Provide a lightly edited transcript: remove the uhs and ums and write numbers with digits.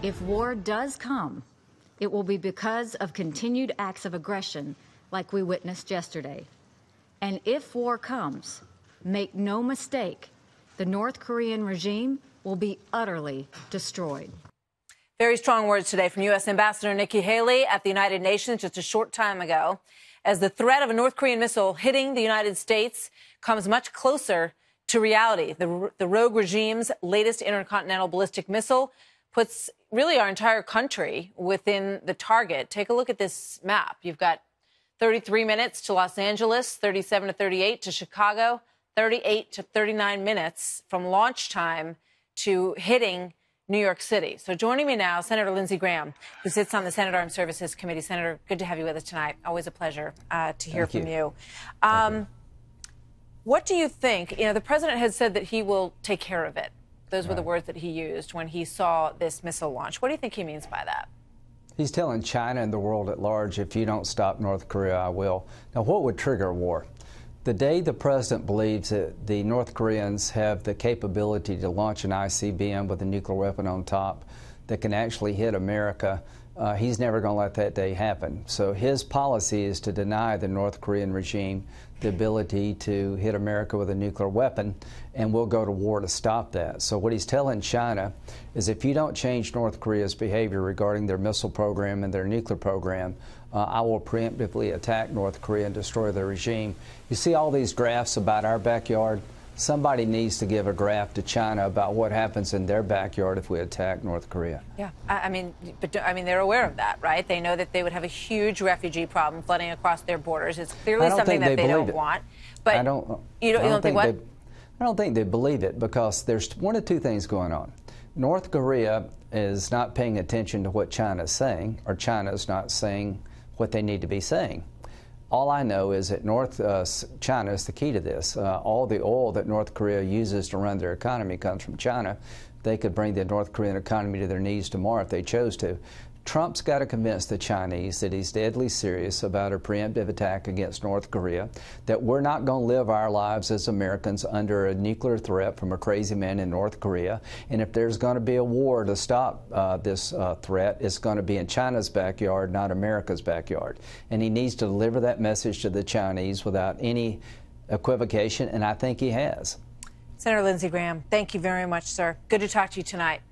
If war does come, it will be because of continued acts of aggression like we witnessed yesterday. And if war comes, make no mistake, the North Korean regime will be utterly destroyed. Very strong words today from U.S. Ambassador Nikki Haley at the United Nations just a short time ago, as the threat of a North Korean missile hitting the United States comes much closer to reality. The rogue regime's latest intercontinental ballistic missile puts really our entire country within the target. Take a look at this map. You've got 33 minutes to Los Angeles, 37 to 38 to Chicago, 38 to 39 minutes from launch time to hitting New York City. So joining me now, Senator Lindsey Graham, who sits on the Senate Armed Services Committee. Senator, good to have you with us tonight. Always a pleasure to hear from you. What do you think? You know, the president has said that he will take care of it. Those were the words that he used when he saw this missile launch. What do you think he means by that? He's telling China and the world at large, if you don't stop North Korea, I will. Now, what would trigger a war? The day the president believes that the North Koreans have the capability to launch an ICBM with a nuclear weapon on top that can actually hit America, he's never going to let that day happen. So his policy is to deny the North Korean regime the ability to hit America with a nuclear weapon, and we'll go to war to stop that. So what he's telling China is, if you don't change North Korea's behavior regarding their missile program and their nuclear program, I will preemptively attack North Korea and destroy their regime. You see all these graphs about our backyard? Somebody needs to give a graph to China about what happens in their backyard if we attack North Korea. Yeah, I mean, they're aware of that, right? They know that they would have a huge refugee problem flooding across their borders. It's clearly something that they don't want. But you don't think what? I don't think they believe it, because there's one of two things going on. North Korea is not paying attention to what China is saying, or China is not saying what they need to be saying. All I know is that China is the key to this. All the oil that North Korea uses to run their economy comes from China. They could bring the North Korean economy to their knees tomorrow if they chose to. Trump's got to convince the Chinese that he's deadly serious about a preemptive attack against North Korea, that we're not going to live our lives as Americans under a nuclear threat from a crazy man in North Korea. And if there's going to be a war to stop this threat, it's going to be in China's backyard, not America's backyard. And he needs to deliver that message to the Chinese without any equivocation, and I think he has. Senator Lindsey Graham, thank you very much, sir. Good to talk to you tonight.